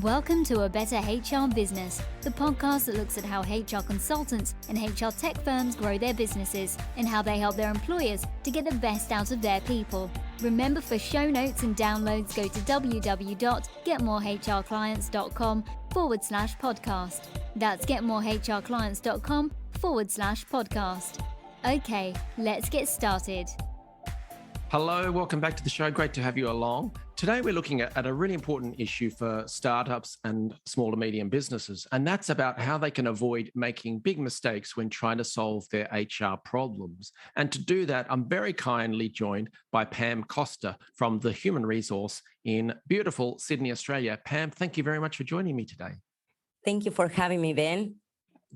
Welcome to A Better HR Business, the podcast that looks at how HR consultants and HR tech firms grow their businesses and how they help their employers to get the best out of their people. Remember, for show notes and downloads, go to www.getmorehrclients.com/podcast. That's getmorehrclients.com/podcast. Okay, let's get started. Hello, welcome back to the show. Great to have you along. Today, we're looking at a really important issue for startups and small to medium businesses, and that's about how they can avoid making big mistakes when trying to solve their HR problems. And to do that, I'm very kindly joined by Pam Costa from the Human Resource in beautiful Sydney, Australia. Pam, thank you very much for joining me today. Thank you for having me, Ben.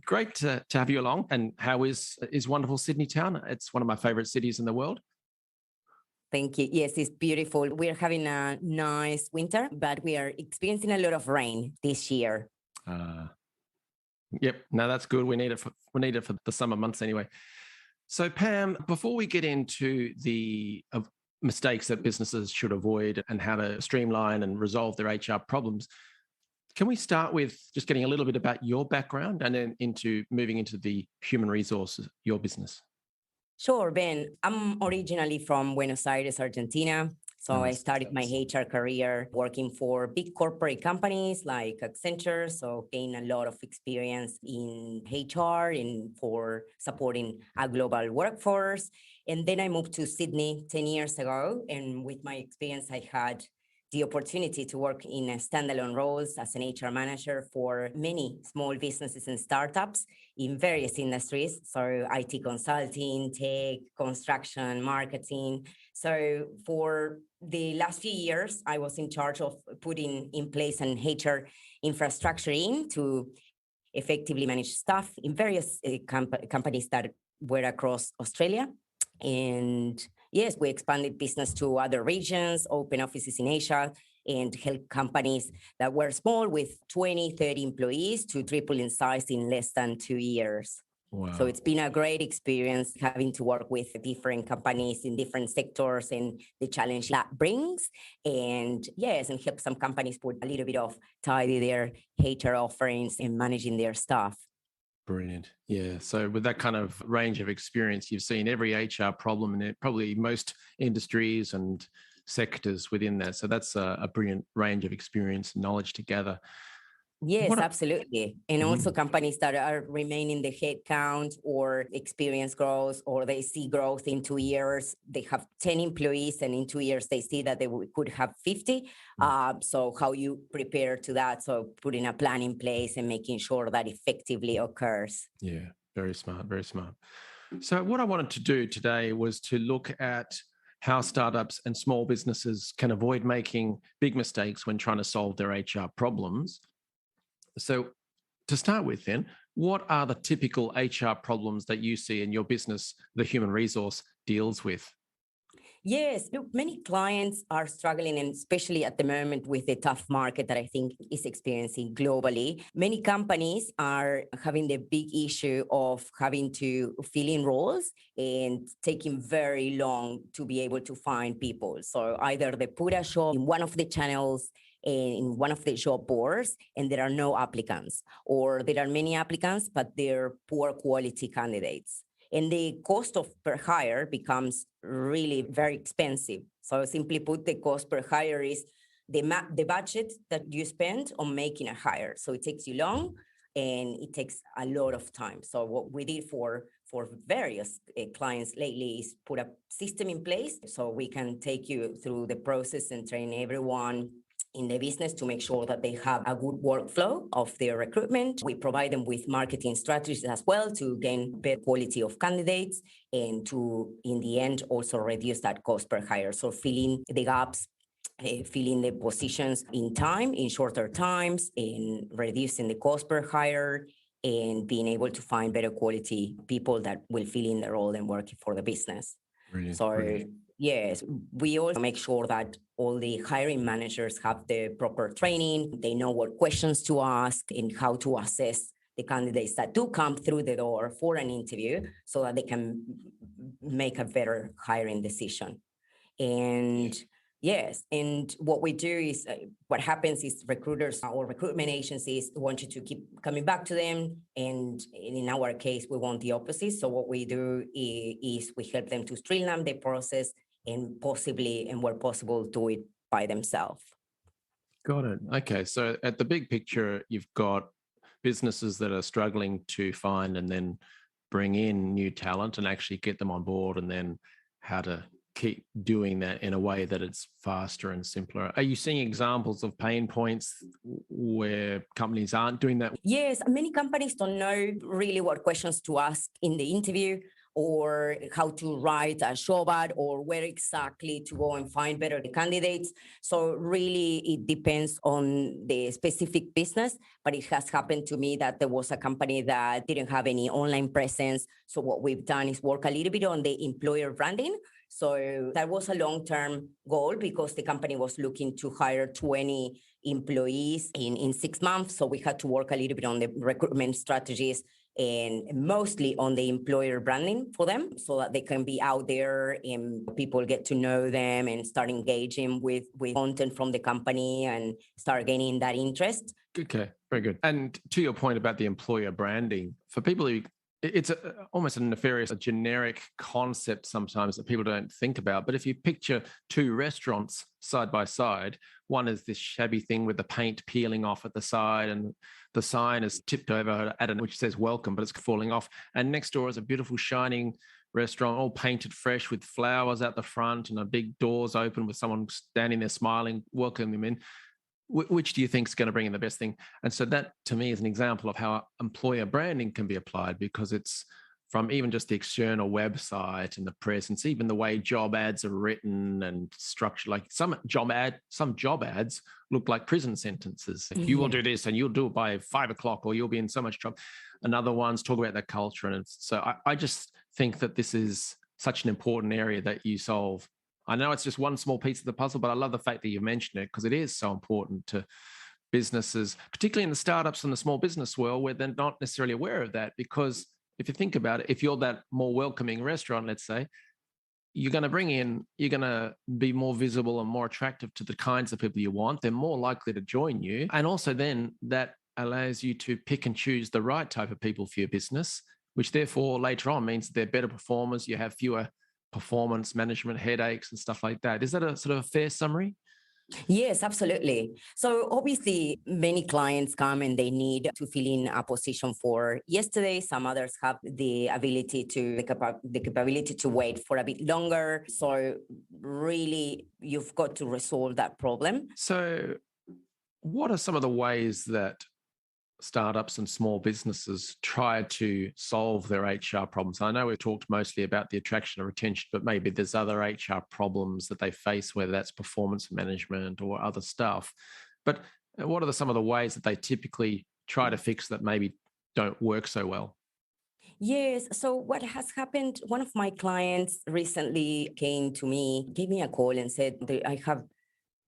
Great to have you along. And how is wonderful Sydney town? It's one of my favorite cities in the world. Thank you. Yes, it's beautiful. We're having a nice winter, but we are experiencing a lot of rain this year. Yep. No, that's good. We need it for the summer months anyway. So, Pam, before we get into the mistakes that businesses should avoid and how to streamline and resolve their HR problems, can we start with just getting a little bit about your background and then moving into the human resources, your business? Sure, Ben. I'm originally from Buenos Aires, Argentina. So I started my HR career working for big corporate companies like Accenture. So gained a lot of experience in HR and for supporting a global workforce. And then I moved to Sydney 10 years ago. And with my experience, I had the opportunity to work in standalone roles as an HR manager for many small businesses and startups in various industries. So IT consulting, tech, construction, marketing. So for the last few years, I was in charge of putting in place an HR infrastructure to effectively manage staff in various companies that were across Australia. And yes, we expanded business to other regions, open offices in Asia, and help companies that were small with 20, 30 employees to triple in size in less than 2 years. Wow. So it's been a great experience having to work with different companies in different sectors and the challenge that brings. And yes, and help some companies put a little bit of tidy their HR offerings and managing their staff. Brilliant. Yeah. So with that kind of range of experience, you've seen every HR problem in probably most industries and sectors within that. So that's a brilliant range of experience and knowledge to gather. Yes, absolutely. And also companies that are remaining the headcount or experience growth, or they see growth in 2 years, they have 10 employees and in 2 years they see that they could have 50. So how you prepare to that? So putting a plan in place and making sure that effectively occurs. Yeah, very smart, very smart. So what I wanted to do today was to look at how startups and small businesses can avoid making big mistakes when trying to solve their HR problems. So to start with then, what are the typical HR problems that you see in your business the human resource deals with? Yes, look, many clients are struggling, and especially at the moment with the tough market that I think is experiencing globally. Many companies are having the big issue of having to fill in roles and taking very long to be able to find people. So either they put a job in one of the channels, in one of the job boards, and there are no applicants, or there are many applicants, but they're poor quality candidates. And the cost of per hire becomes really very expensive. So simply put, the cost per hire is the budget that you spend on making a hire. So it takes you long and it takes a lot of time. So what we did for various clients lately is put a system in place so we can take you through the process and train everyone in the business to make sure that they have a good workflow of their recruitment. We provide them with marketing strategies as well to gain better quality of candidates and to, in the end, also reduce that cost per hire. So filling the gaps, filling the positions in time, in shorter times, and reducing the cost per hire, and being able to find better quality people that will fill in the role and work for the business. Brilliant. Yes, we also make sure that all the hiring managers have the proper training. They know what questions to ask and how to assess the candidates that do come through the door for an interview so that they can make a better hiring decision. And Yes. And what we do is what happens is recruiters or recruitment agencies want you to keep coming back to them. And in our case, we want the opposite. So what we do is we help them to streamline the process and possibly, and where possible, do it by themselves. Got it. Okay. So at the big picture, you've got businesses that are struggling to find and then bring in new talent and actually get them on board, and then how to keep doing that in a way that it's faster and simpler. Are you seeing examples of pain points where companies aren't doing that? Yes, many companies don't know really what questions to ask in the interview, or how to write a job ad, or where exactly to go and find better candidates. So really it depends on the specific business, but it has happened to me that there was a company that didn't have any online presence. So what we've done is work a little bit on the employer branding. So that was a long-term goal because the company was looking to hire 20 employees in 6 months. So we had to work a little bit on the recruitment strategies and mostly on the employer branding for them so that they can be out there and people get to know them and start engaging with content from the company and start gaining that interest. Okay, very good. And to your point about the employer branding, for people who, it's almost a nefarious, a generic concept sometimes that people don't think about. But if you picture two restaurants side by side, one is this shabby thing with the paint peeling off at the side and the sign is tipped over which says welcome, but it's falling off. And next door is a beautiful shining restaurant, all painted fresh with flowers out the front and a big doors open with someone standing there smiling, welcoming them in. Which do you think is going to bring in the best thing? And so that to me is an example of how employer branding can be applied, because it's from even just the external website and the presence, even the way job ads are written and structured. Like some job ads look like prison sentences. You will do this and you'll do it by 5 o'clock or you'll be in so much trouble. And other ones talk about their culture. And so I just think that this is such an important area that you solve. I know it's just one small piece of the puzzle, but I love the fact that you mentioned it because it is so important to businesses, particularly in the startups and the small business world where they're not necessarily aware of that. Because if you think about it, if you're that more welcoming restaurant, let's say, you're going to be more visible and more attractive to the kinds of people you want. They're more likely to join you. And also then that allows you to pick and choose the right type of people for your business, which therefore later on means they're better performers. You have fewer performance management headaches and stuff like that. Is that a sort of a fair summary? Yes, absolutely. So obviously many clients come and they need to fill in a position for yesterday. Some others have the capability to wait for a bit longer. So really you've got to resolve that problem. So what are some of the ways that startups and small businesses try to solve their HR problems? I know we've talked mostly about the attraction and retention, but maybe there's other HR problems that they face, whether that's performance management or other stuff. But what are some of the ways that they typically try to fix that maybe don't work so well? Yes. So what has happened, one of my clients recently came to me, gave me a call and said, I have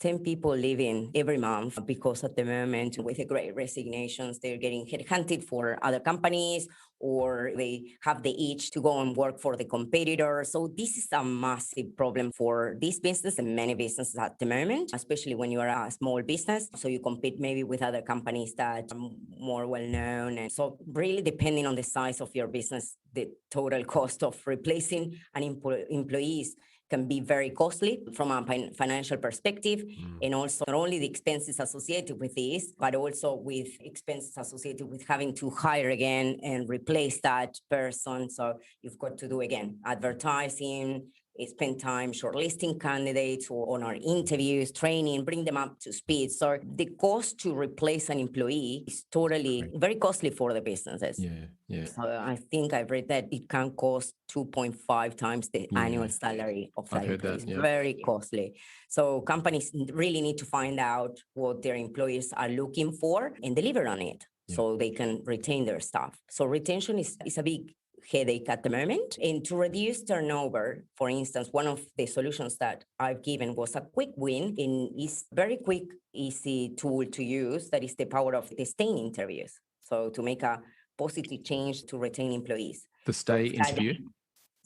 10 people leaving every month because at the moment with the great resignations, they're getting headhunted for other companies or they have the itch to go and work for the competitor. So this is a massive problem for this business and many businesses at the moment, especially when you are a small business. So you compete maybe with other companies that are more well-known. And so really depending on the size of your business, the total cost of replacing an employees can be very costly from a financial perspective. And also not only the expenses associated with this, but also with expenses associated with having to hire again and replace that person. So you've got to do again, advertising, spend time shortlisting candidates or on our interviews, training, bring them up to speed. So the cost to replace an employee is totally very costly for the businesses. Yeah. So I think I've read that it can cost 2.5 times the annual salary of that employee. It's very costly. So companies really need to find out what their employees are looking for and deliver on it so they can retain their staff. So retention is a big headache at the moment. And to reduce turnover, for instance, one of the solutions that I've given was a quick win in is very quick, easy tool to use. That is the power of the staying interviews. So to make a positive change to retain employees. The stay interview?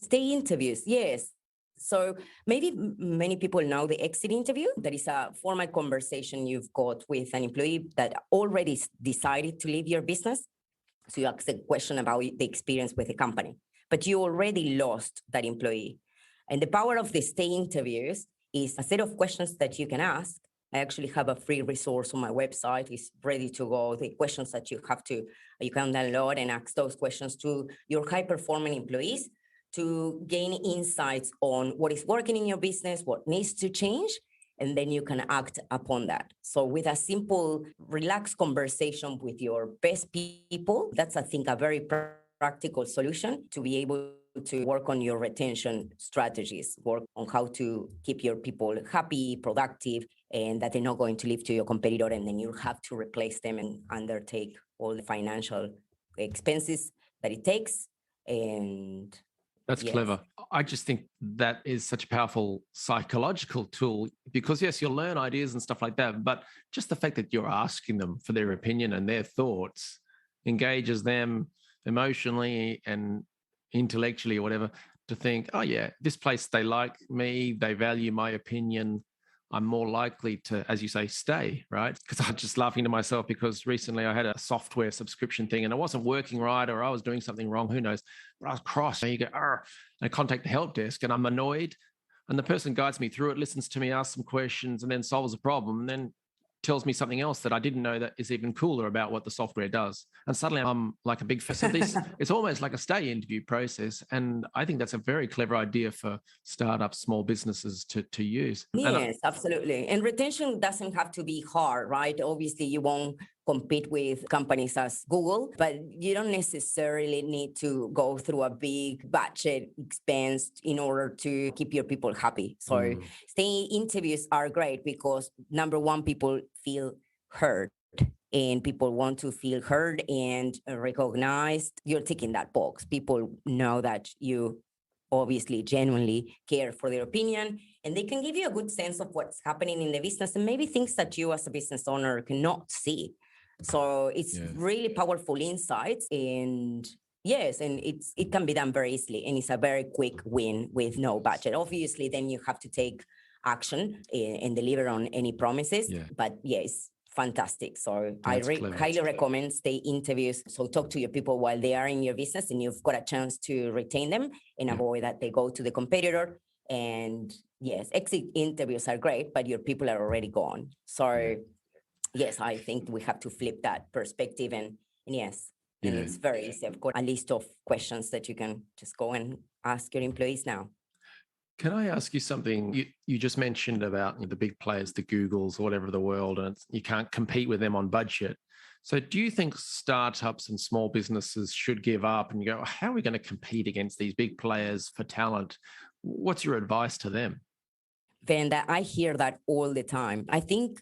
Stay interviews, yes. So maybe many people know the exit interview. That is a formal conversation you've got with an employee that already decided to leave your business. So you ask a question about the experience with the company, but you already lost that employee. And the power of the stay interviews is a set of questions that you can ask. I actually have a free resource on my website. It's ready to go. The questions that you can download and ask those questions to your high-performing employees to gain insights on what is working in your business, what needs to change, and then you can act upon that. So with a simple, relaxed conversation with your best people, that's, I think, a very practical solution to be able to work on your retention strategies, work on how to keep your people happy, productive, and that they're not going to leave to your competitor, and then you have to replace them and undertake all the financial expenses that it takes. And that's clever. I just think that is such a powerful psychological tool because, yes, you'll learn ideas and stuff like that, but just the fact that you're asking them for their opinion and their thoughts engages them emotionally and intellectually or whatever to think, oh yeah, this place, they like me, they value my opinion, I'm more likely to, as you say, stay, right? Because I'm just laughing to myself because recently I had a software subscription thing and it wasn't working right, or I was doing something wrong, who knows, but I was cross. And you go, and I contact the help desk and I'm annoyed, and the person guides me through it, listens to me, asks some questions, and then solves a problem, and then tells me something else that I didn't know that is even cooler about what the software does. And suddenly I'm like a big fan. So this, it's almost like a stay interview process. And I think that's a very clever idea for startups, small businesses to use. Yes, absolutely. And retention doesn't have to be hard, right? Obviously, you won't compete with companies as Google, but you don't necessarily need to go through a big budget expense in order to keep your people happy. So stay interviews are great because number one, people feel heard, and people want to feel heard and recognized. You're ticking that box. People know that you obviously genuinely care for their opinion, and they can give you a good sense of what's happening in the business and maybe things that you as a business owner cannot see. So it's really powerful insights, and yes, and it can be done very easily, and it's a very quick win with no budget. Obviously, then you have to take action and deliver on any promises. But yes, fantastic. So I highly recommend stay interviews. So talk to your people while they are in your business, and you've got a chance to retain them and avoid that they go to the competitor. And yes, exit interviews are great, but your people are already gone. So yes, I think we have to flip that perspective, and yes, and it's very easy. I've got a list of questions that you can just go and ask your employees now. Can I ask you something? You just mentioned about the big players, the Googles or whatever of the world, and you can't compete with them on budget. So do you think startups and small businesses should give up and you go, how are we going to compete against these big players for talent? What's your advice to them? Vanda, I hear that all the time. I think,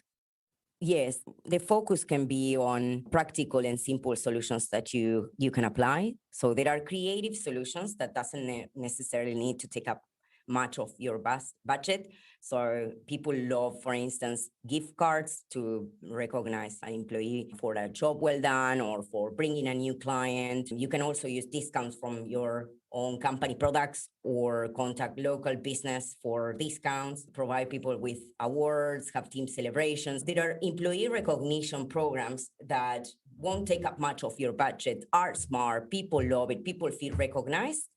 yes, the focus can be on practical and simple solutions that you can apply. So there are creative solutions that doesn't necessarily need to take up much of your budget. So people love, for instance, gift cards to recognize an employee for a job well done or for bringing a new client. You can also use discounts from your own company products or contact local business for discounts, provide people with awards, have team celebrations. There are employee recognition programs that won't take up much of your budget, are smart, people love it, people feel recognized,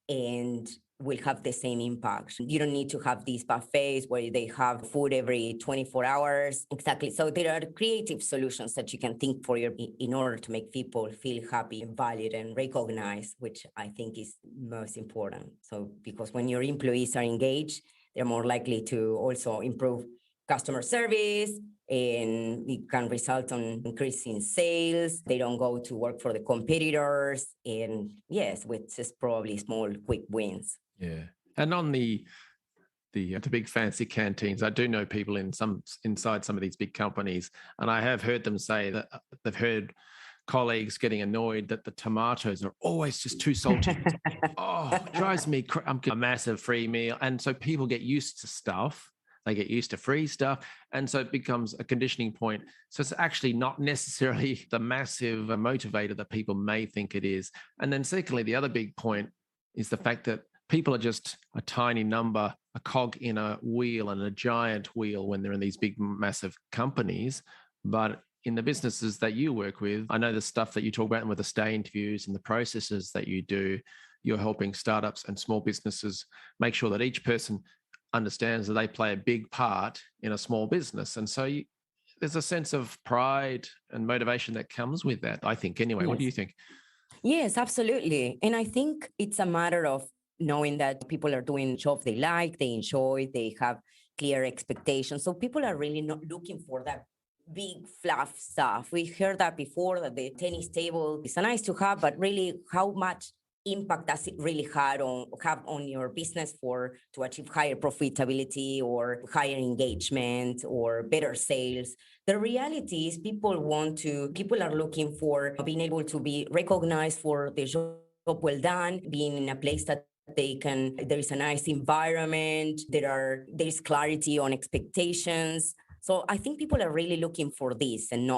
and will have the same impact. You don't need to have these buffets where they have food every 24 hours. Exactly. So there are creative solutions that you can think for in order to make people feel happy, valued, and recognized, which I think is most important. So because when your employees are engaged, they're more likely to also improve customer service, and it can result on increasing sales. They don't go to work for the competitors, and yes, with just probably small, quick wins. Yeah. And on the big fancy canteens, I do know people inside some of these big companies, and I have heard them say that they've heard colleagues getting annoyed that the tomatoes are always just too salty. It drives me crazy. I'm getting a massive free meal. And so people get used to stuff. They get used to free stuff. And so it becomes a conditioning point. So it's actually not necessarily the massive motivator that people may think it is. And then secondly, the other big point is the fact that people are just a tiny number a cog in a wheel and a giant wheel when they're in these big, massive companies. But in the businesses that you work with, I know the stuff that you talk about with the stay interviews and the processes that you do, you're helping startups and small businesses make sure that each person understands that they play a big part in a small business. And so there's a sense of pride and motivation that comes with that, I think, anyway. What do you think? Yes, absolutely. And I think it's a matter of knowing that people are doing jobs they like, they enjoy, they have clear expectations. So people are really not looking for that big fluff stuff. We heard that before, that the tennis table is nice to have, but really how much impact does it really have on your business to achieve higher profitability or higher engagement or better sales? The reality is people are looking for being able to be recognized for the job well done, being in a place that there is a nice environment, there is clarity on expectations. So I think people are really looking for this and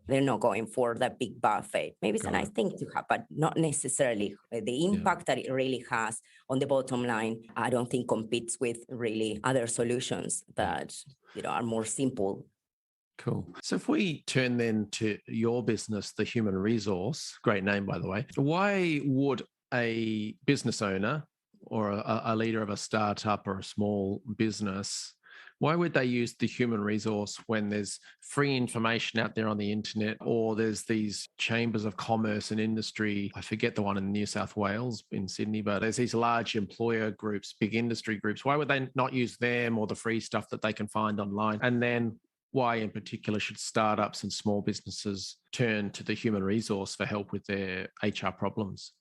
they're not going for that big buffet. Maybe it's a nice thing to have, but not necessarily the impact that it really has on the bottom line. I don't think competes with really other solutions that are more simple. Cool. So if we turn then to your business, the human resource, great name, by the way, why would a business owner or a leader of a startup or a small business, why would they use the human resource when there's free information out there on the internet, or there's these chambers of commerce and industry? I forget the one in New South Wales in Sydney, but there's these large employer groups, big industry groups. Why would they not use them or the free stuff that they can find online? And then why in particular should startups and small businesses turn to the human resource for help with their HR problems?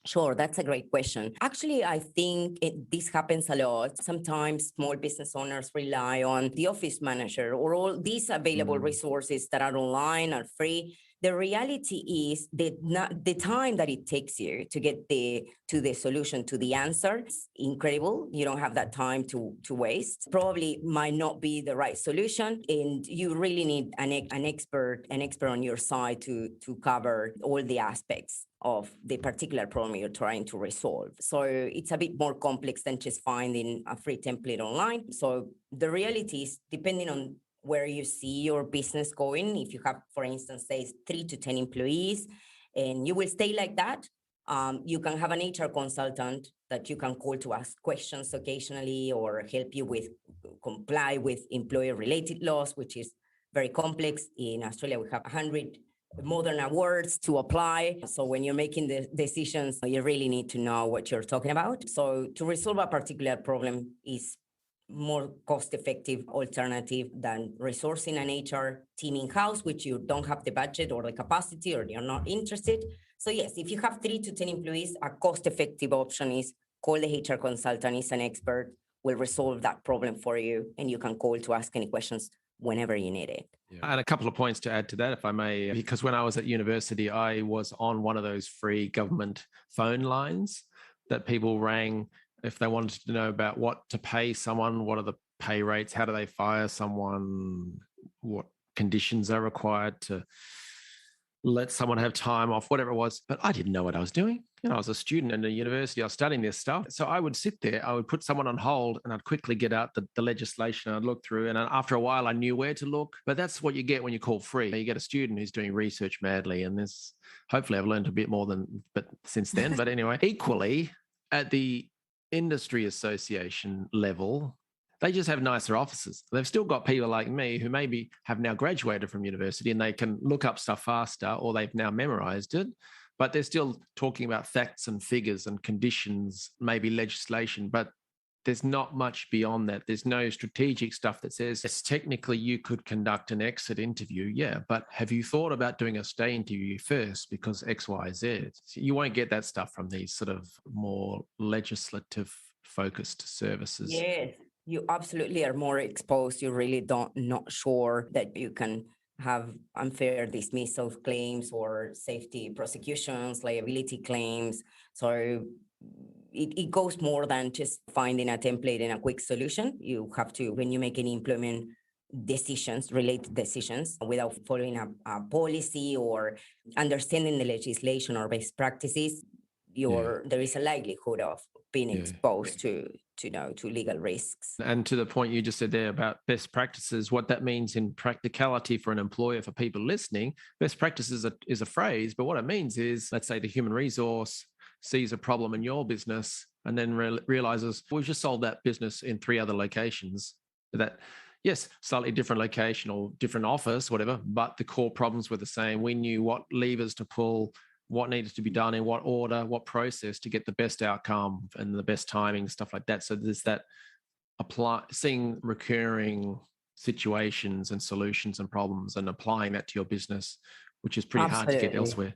Sure, that's a great question. Actually, I think this happens a lot. Sometimes small business owners rely on the office manager or all these available resources that are online or free. The reality is that the time that it takes you to get to the solution, to the answer, is incredible. You don't have that time to waste. Probably might not be the right solution, and you really need an expert on your side to cover all the aspects of the particular problem you're trying to resolve. So it's a bit more complex than just finding a free template online. So the reality is, depending on where you see your business going, if you have, for instance, say 3 to 10 employees, and you will stay like that, you can have an HR consultant that you can call to ask questions occasionally or help you with comply with employer-related laws, which is very complex. In Australia, we have 100 modern awards to apply. So when you're making the decisions, you really need to know what you're talking about. So to resolve a particular problem is more cost-effective alternative than resourcing an HR team in-house, which you don't have the budget or the capacity or you're not interested. So yes, if you have 3 to 10 employees, a cost-effective option is call the HR consultant. Is an expert, will resolve that problem for you, and you can call to ask any questions whenever you need it. Yeah. And a couple of points to add to that, if I may, because when I was at university, I was on one of those free government phone lines that people rang if they wanted to know about what to pay someone, what are the pay rates, how do they fire someone, what conditions are required to let someone have time off, whatever it was. But I didn't know what I was doing. I was a student in the university. I was studying this stuff. So I would sit there, I would put someone on hold, and I'd quickly get out the legislation. I'd look through, and after a while, I knew where to look. But that's what you get when you call free. You get a student who's doing research madly, and hopefully I've learned a bit more since then. But anyway, equally at the industry association level, they just have nicer offices. They've still got people like me who maybe have now graduated from university and they can look up stuff faster, or they've now memorized it, but they're still talking about facts and figures and conditions, maybe legislation, but there's not much beyond that. There's no strategic stuff that says, yes, technically you could conduct an exit interview. Yeah, but have you thought about doing a stay interview first because X, Y, Z? So you won't get that stuff from these sort of more legislative focused services. Yes, you absolutely are more exposed. You really not sure that you can have unfair dismissal of claims or safety prosecutions, liability claims. So it goes more than just finding a template and a quick solution. You have to, when you make any employment related decisions, without following a policy or understanding the legislation or best practices, there is a likelihood of being exposed to to legal risks. And to the point you just said there about best practices, what that means in practicality for an employer, for people listening, best practices is a phrase, but what it means is, let's say the human resource sees a problem in your business and then realizes we've just solved that business in 3 other locations. That, yes, slightly different location or different office, whatever, but the core problems were the same. We knew what levers to pull, what needed to be done in what order, what process to get the best outcome and the best timing, stuff like that. So there's that seeing recurring situations and solutions and problems and applying that to your business, which is pretty hard to get elsewhere.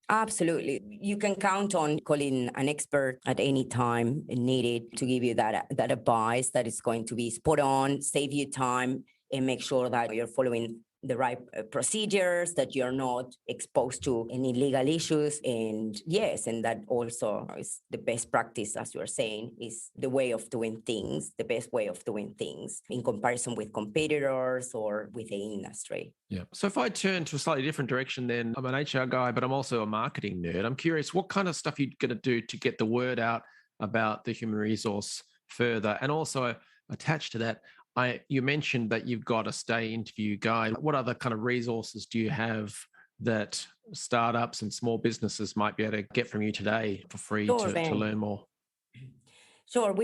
Absolutely. You can count on calling an expert at any time needed to give you that advice that is going to be spot on, save you time, and make sure that you're following the right procedures, that you're not exposed to any legal issues. And yes, and that also is the best practice, as you're saying, is the way of doing things, the best way of doing things in comparison with competitors or with the industry. Yeah. So if I turn to a slightly different direction, then I'm an HR guy, but I'm also a marketing nerd. I'm curious, what kind of stuff you're going to do to get the word out about the human resource further? And also attached to that, you mentioned that you've got a stay interview guide. What other kind of resources do you have that startups and small businesses might be able to get from you today for free to learn more? Sure.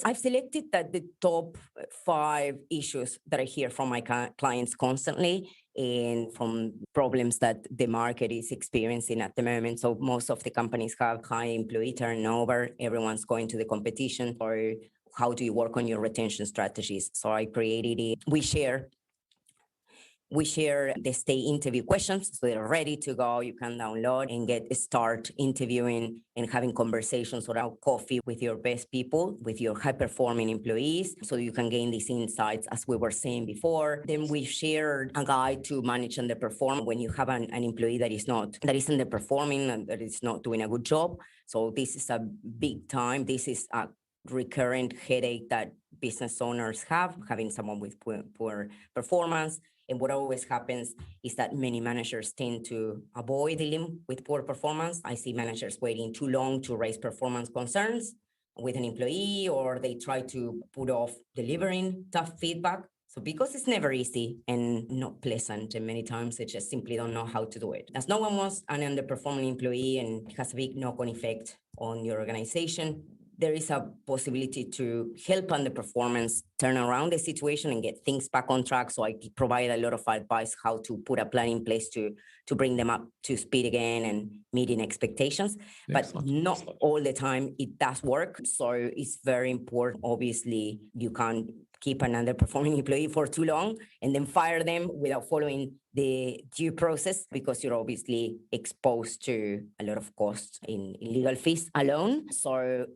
I've selected the top 5 issues that I hear from my clients constantly and from problems that the market is experiencing at the moment. So most of the companies have high employee turnover. Everyone's going to the competition, or how do you work on your retention strategies? So I created it. We share the stay interview questions, so they're ready to go. You can download and start interviewing and having conversations around coffee with your best people, with your high-performing employees, so you can gain these insights, as we were saying before. Then we shared a guide to manage underperform when you have an employee that is underperforming and that is not doing a good job. So this is a big time. This is a recurrent headache that business owners have, having someone with poor performance. And what always happens is that many managers tend to avoid dealing with poor performance. I see managers waiting too long to raise performance concerns with an employee, or they try to put off delivering tough feedback. So because it's never easy and not pleasant, and many times they just simply don't know how to do it. As no one wants an underperforming employee, and it has a big knock-on effect on your organization, there is a possibility to help underperformance turn around the situation and get things back on track. So I provide a lot of advice how to put a plan in place to bring them up to speed again and meeting expectations. Excellent. But not all the time it does work. So it's very important. Obviously, you can't keep an underperforming employee for too long and then fire them without following the due process, because you're obviously exposed to a lot of costs in legal fees alone. So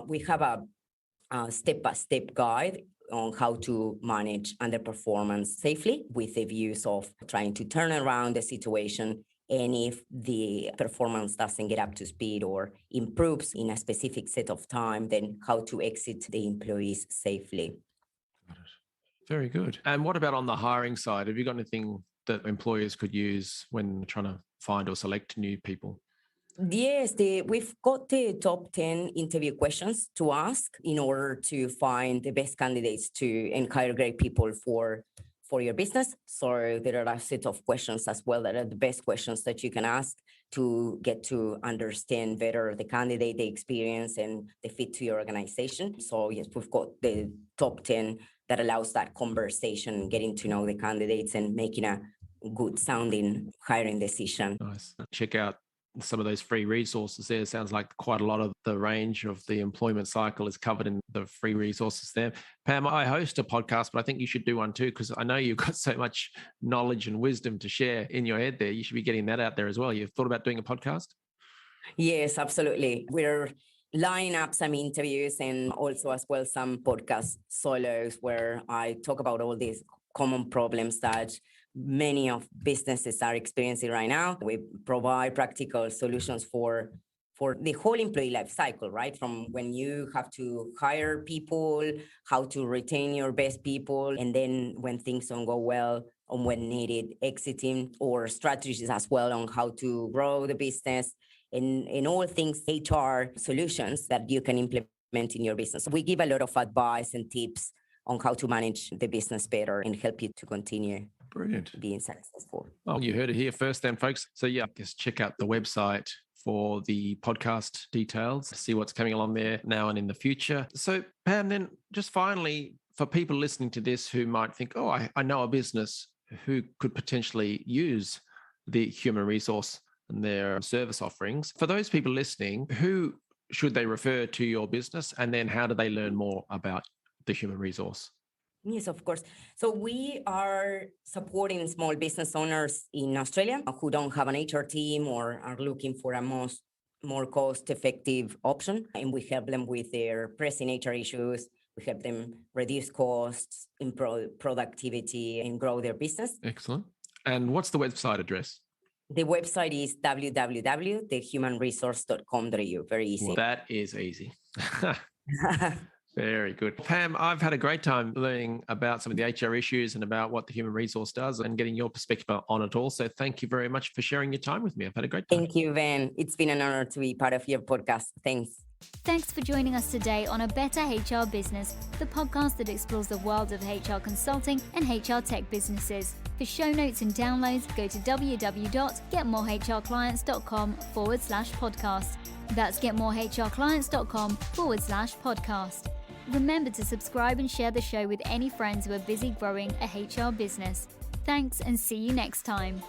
we have a step-by-step guide on how to manage underperformance safely, with the views of trying to turn around the situation. And if the performance doesn't get up to speed or improves in a specific set of time, then how to exit the employees safely. Very good. And what about on the hiring side? Have you got anything that employers could use when trying to find or select new people? Yes, we've got the top 10 interview questions to ask in order to find the best candidates and hire great people for your business. So there are a set of questions as well that are the best questions that you can ask to get to understand better the candidate, the experience, and the fit to your organization. So yes, we've got the top 10 that allows that conversation, getting to know the candidates and making a good sounding hiring decision. Nice. Check out some of those free resources there. Sounds like quite a lot of the range of the employment cycle is covered in the free resources there. Pam, I host a podcast, but I think you should do one too, because I know you've got so much knowledge and wisdom to share in your head there. You should be getting that out there as well. You've thought about doing a podcast? Yes, absolutely. We're lining up some interviews and also as well some podcast solos where I talk about all these common problems that many of businesses are experiencing right now. We provide practical solutions for the whole employee life cycle, right? From when you have to hire people, how to retain your best people, and then when things don't go well, on when needed, exiting, or strategies as well on how to grow the business, in all things HR solutions that you can implement development in your business. We give a lot of advice and tips on how to manage the business better and help you to continue Brilliant. being successful. Well, you heard it here first then, folks. So yeah, just check out the website for the podcast details, see what's coming along there now and in the future. So Pam, then just finally, for people listening to this who might think, oh, I know a business who could potentially use the human resource and their service offerings. For those people listening, who should they refer to your business? And then how do they learn more about the human resource? Yes, of course. So we are supporting small business owners in Australia who don't have an HR team or are looking for a more cost-effective option. And we help them with their pressing HR issues. We help them reduce costs, improve productivity, and grow their business. Excellent. And what's the website address? The website is www.thehumanresource.com.au. Very easy. Well, that is easy. Very good. Pam, I've had a great time learning about some of the HR issues and about what the human resource does and getting your perspective on it all. So thank you very much for sharing your time with me. I've had a great time. Thank you, Ben. It's been an honor to be part of your podcast. Thanks. Thanks for joining us today on A Better HR Business, the podcast that explores the world of HR consulting and HR tech businesses. For show notes and downloads, go to www.getmorehrclients.com/podcast. That's getmorehrclients.com/podcast. Remember to subscribe and share the show with any friends who are busy growing a HR business. Thanks and see you next time.